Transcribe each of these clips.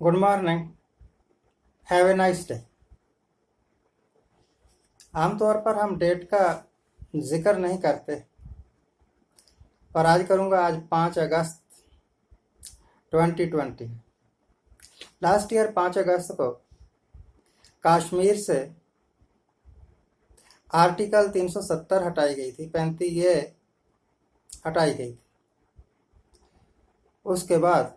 Good morning. Have a nice day. आमतौर पर हम डेट का जिक्र नहीं करते, पर आज करूँगा। आज 5 अगस्त 2020। लास्ट ईयर 5 अगस्त को कश्मीर से आर्टिकल 370 हटाई गई थी, 35 ये हटाई गई थी। उसके बाद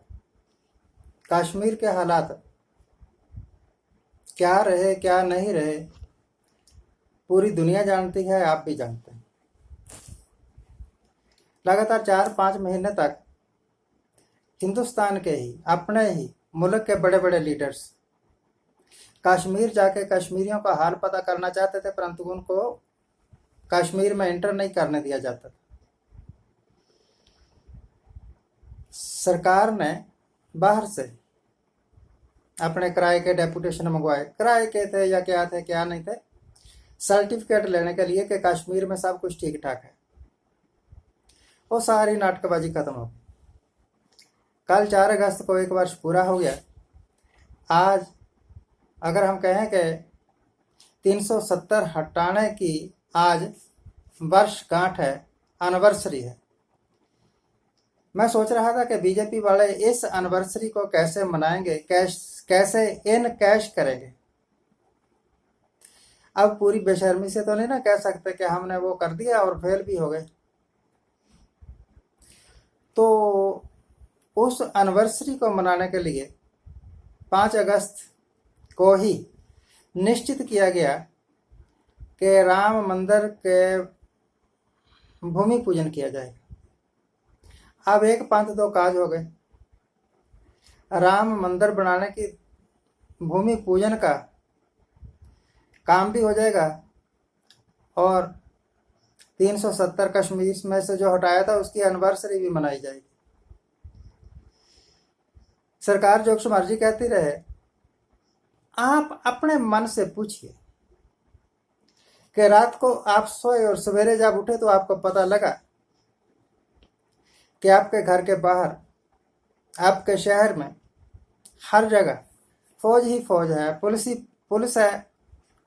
कश्मीर के हालात क्या रहे क्या नहीं रहे पूरी दुनिया जानती है, आप भी जानते हैं। लगातार 4-5 महीने तक हिंदुस्तान के ही अपने ही मुल्क के बड़े बड़े लीडर्स कश्मीर जाके कश्मीरियों का हाल पता करना चाहते थे, परंतु उनको कश्मीर में एंटर नहीं करने दिया जाता। सरकार ने बाहर से अपने किराए के डेपुटेशन मंगवाए। किराए के थे या क्या थे क्या नहीं थे, सर्टिफिकेट लेने के लिए कि कश्मीर में सब कुछ ठीक ठाक है। वो सारी नाटकबाजी खत्म हो गई। कल 4 अगस्त को 1 वर्ष पूरा हो गया। आज अगर हम कहें कि 370 हटाने की आज वर्षगांठ है, एनिवर्सरी है। मैं सोच रहा था कि बीजेपी वाले इस एनिवर्सरी को कैसे मनाएंगे, कैसे इन कैश करेंगे। अब पूरी बेशर्मी से तो नहीं ना कह सकते कि हमने वो कर दिया और फेल भी हो गए। तो उस एनिवर्सरी को मनाने के लिए 5 अगस्त को ही निश्चित किया गया कि राम मंदिर के भूमि पूजन किया जाएगा। अब एक पंथ दो काज हो गए। राम मंदिर बनाने की भूमि पूजन का काम भी हो जाएगा और 370 कश्मीर में से जो हटाया था उसकी एनिवर्सरी भी मनाई जाएगी। सरकार जो कुछ मर्जी कहती रहे, आप अपने मन से पूछिए कि रात को आप सोए और सवेरे जब उठे तो आपको पता लगा कि आपके घर के बाहर, आपके शहर में हर जगह फौज ही फौज है, पुलिस है।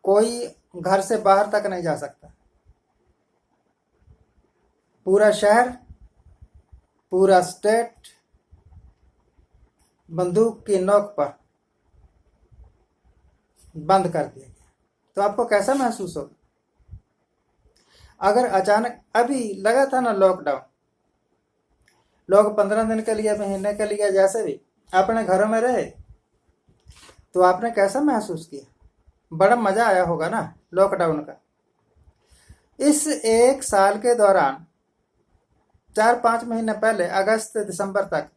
कोई घर से बाहर तक नहीं जा सकता। पूरा शहर, पूरा स्टेट बंदूक की नोक पर बंद कर दिया गया। तो आपको कैसा महसूस होगा? अगर अचानक अभी लगा था ना लॉकडाउन, लोग 15 दिन के लिए, महीने के लिए, जैसे भी अपने घरों में रहे, तो आपने कैसा महसूस किया? बड़ा मजा आया होगा ना लॉकडाउन का। इस 1 साल के दौरान 4-5 महीने पहले अगस्त से दिसंबर तक,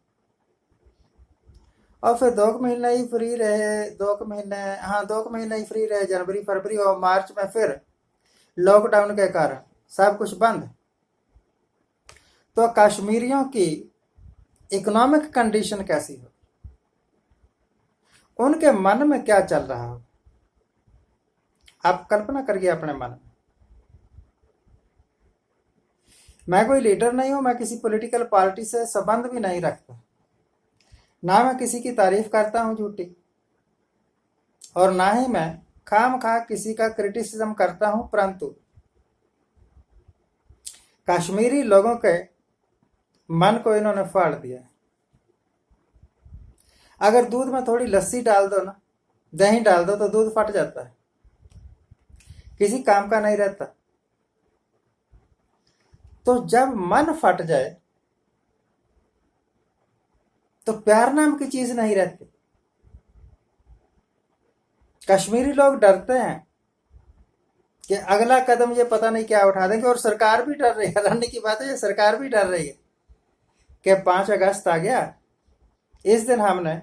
और फिर 2 महीने ही फ्री रहे, 2 महीने ही फ्री रहे, जनवरी फरवरी और मार्च में फिर लॉकडाउन के कारण सब कुछ बंद। तो कश्मीरियों की इकोनॉमिक कंडीशन कैसी हो, उनके मन में क्या चल रहा हो, आप कल्पना करिए अपने मन में। मैं कोई लीडर नहीं हूं, मैं किसी पॉलिटिकल पार्टी से संबंध भी नहीं रखता, ना मैं किसी की तारीफ करता हूं झूठी, और ना ही मैं खामखा किसी का क्रिटिसिज्म करता हूं। परंतु कश्मीरी लोगों के मन को इन्होंने फाड़ दिया है। अगर दूध में थोड़ी लस्सी डाल दो ना, दही डाल दो, तो दूध फट जाता है, किसी काम का नहीं रहता। तो जब मन फट जाए तो प्यार नाम की चीज नहीं रहती। कश्मीरी लोग डरते हैं कि अगला कदम ये पता नहीं क्या उठा देंगे, और सरकार भी डर रही है। हैरानी की बात है, ये सरकार भी डर रही है कि 5 अगस्त आ गया, इस दिन हमने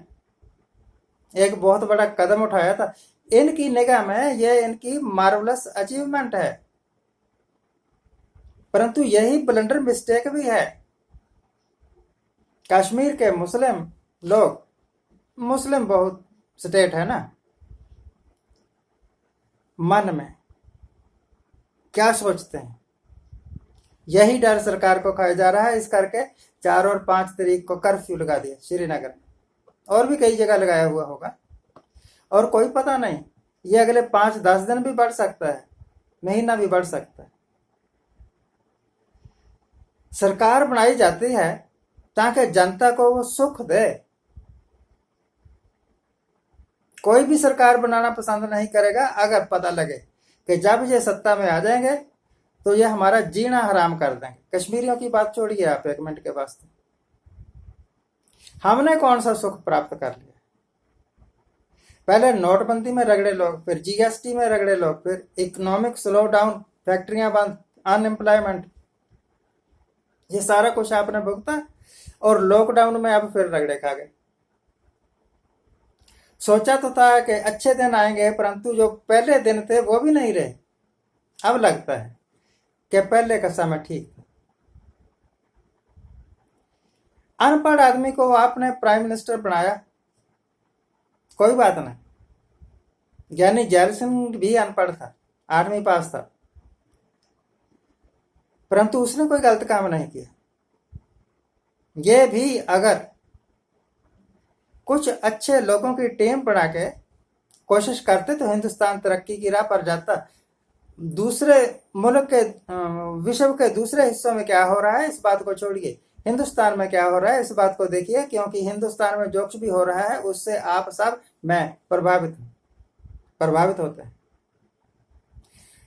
एक बहुत बड़ा कदम उठाया था। इनकी निगाह में ये इनकी मार्वलस अचीवमेंट है, परंतु यही ब्लंडर मिस्टेक भी है। कश्मीर के मुस्लिम लोग, मुस्लिम बहुत स्टेट है ना, मन में क्या सोचते हैं, यही डर सरकार को खाया जा रहा है। इस करके 4 और 5 तारीख को कर्फ्यू लगा दिया श्रीनगर में। और भी कई जगह लगाया हुआ होगा, और कोई पता नहीं, ये अगले 5-10 दिन भी बढ़ सकता है, महीना भी बढ़ सकता है। सरकार बनाई जाती है ताकि जनता को वो सुख दे। कोई भी सरकार बनाना पसंद नहीं करेगा अगर पता लगे कि जब ये सत्ता में आ जाएंगे तो ये हमारा जीना हराम कर देंगे। कश्मीरियों की बात छोड़िए आप एक मिनट के वास्ते, हमने कौन सा सुख प्राप्त कर लिया? पहले नोटबंदी में रगड़े लोग, फिर जीएसटी में रगड़े लोग, फिर इकोनॉमिक स्लो डाउन, फैक्ट्रियां बंद, अनएम्प्लॉयमेंट, ये सारा कुछ आपने भुगता, और लॉकडाउन में अब फिर रगड़े खा गए। सोचा तो था कि अच्छे दिन आएंगे, परंतु जो पहले दिन थे वो भी नहीं रहे। अब लगता है कि पहले का समय ठीक था। अनपढ़ आदमी को आपने प्राइम मिनिस्टर बनाया, कोई बात नहीं। ज्ञानी जैल सिंह भी अनपढ़ था, 8वीं पास था, परंतु उसने कोई गलत काम नहीं किया। ये भी अगर कुछ अच्छे लोगों की टीम बना के कोशिश करते तो हिंदुस्तान तरक्की की राह पर जाता। दूसरे मुल्क के, विश्व के दूसरे हिस्सों में क्या हो रहा है इस बात को छोड़िए, हिंदुस्तान में क्या हो रहा है इस बात को देखिए, क्योंकि हिंदुस्तान में जो कुछ भी हो रहा है उससे आप सब, मैं प्रभावित होते हैं।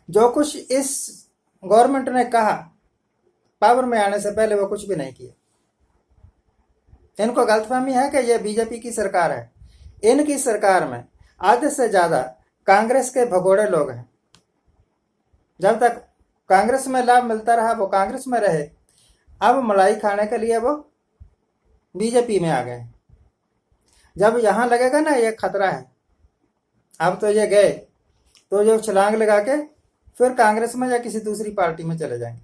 जो कुछ इस गवर्नमेंट ने कहा पावर में आने से पहले वो कुछ भी नहीं किया। इनको गलतफहमी है कि ये बीजेपी की सरकार है। इनकी सरकार में आधे से ज्यादा कांग्रेस के भगोड़े लोग हैं। जब तक कांग्रेस में लाभ मिलता रहा वो कांग्रेस में रहे, अब मलाई खाने के लिए वो बीजेपी में आ गए। जब यहां लगेगा ना ये खतरा है, अब तो ये गए तो जो छलांग लगा के फिर कांग्रेस में या किसी दूसरी पार्टी में चले जाएंगे।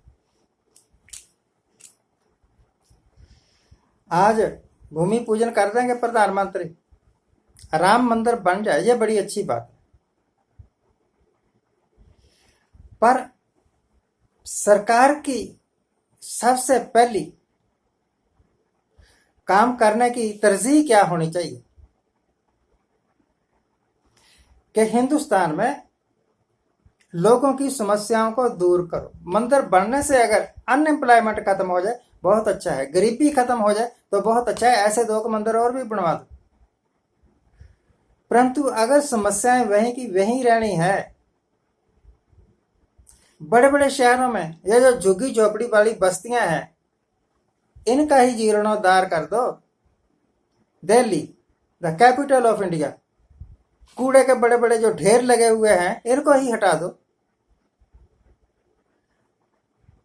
आज भूमि पूजन कर देंगे प्रधानमंत्री, राम मंदिर बन जाए, ये बड़ी अच्छी बात है, पर सरकार की सबसे पहली काम करने की तरजीह क्या होनी चाहिए कि हिंदुस्तान में लोगों की समस्याओं को दूर करो। मंदिर बनने से अगर अनएम्प्लॉयमेंट खत्म हो जाए बहुत अच्छा है, गरीबी खत्म हो जाए तो बहुत अच्छा है, ऐसे 2 मंदिर और भी बनवा दो। परंतु अगर समस्याएं वहीं की वहीं रहनी है, बड़े बड़े शहरों में ये जो झुग्गी झोपड़ी वाली बस्तियां हैं इनका ही जीर्णोद्धार कर दो। Delhi the capital of India, कूड़े के बड़े बड़े जो ढेर लगे हुए हैं इनको ही हटा दो।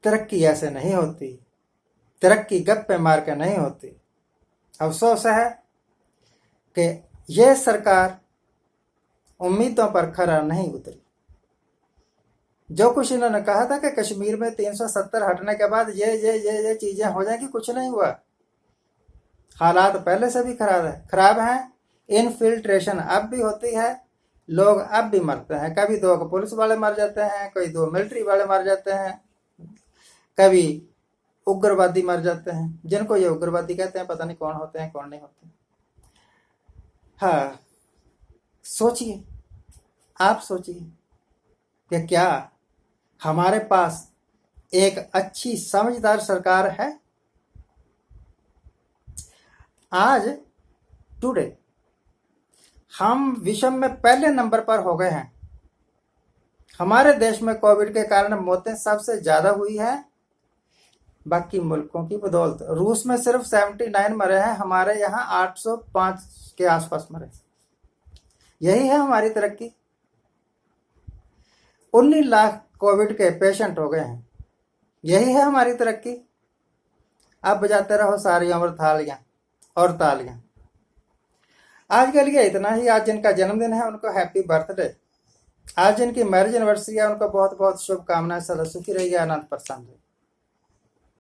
तरक्की ऐसे नहीं होती, तरक्की गप्पे मार के नहीं होती। अफसोस है कि यह सरकार उम्मीदों पर खरा नहीं उतरी। जो कुछ इन्होंने कहा था कि कश्मीर में 370 हटने के बाद ये चीजें हो जाएंगी, कुछ नहीं हुआ। हालात पहले से भी खराब हैं। इनफिल्ट्रेशन अब भी होती है, लोग अब भी मरते हैं। कभी 2 पुलिस वाले मर जाते हैं, कोई 2 मिलिट्री वाले मर जाते हैं, कभी उग्रवादी मर जाते हैं। जिनको ये उग्रवादी कहते हैं पता नहीं कौन होते हैं कौन नहीं होते। हाँ, सोचिए, आप सोचिए कि क्या हमारे पास एक अच्छी समझदार सरकार है? आज टुडे हम विश्व में पहले नंबर पर हो गए हैं। हमारे देश में कोविड के कारण मौतें सबसे ज्यादा हुई है बाकी मुल्कों की बदौलत। रूस में सिर्फ 79 मरे हैं, हमारे यहाँ 805 के आसपास मरे। यही है हमारी तरक्की। 19 लाख कोविड के पेशेंट हो गए हैं, यही है हमारी तरक्की। आप बजाते रहो सारी उम्र थालियां और तालियां। आज के लिए इतना ही। आज जिनका जन्मदिन है उनको हैप्पी बर्थडे। आज जिनकी मैरिज एनिवर्सरी है उनको बहुत बहुत शुभकामनाएं। सदा सुखी रहिए, आनंद प्रसन्न रहिए।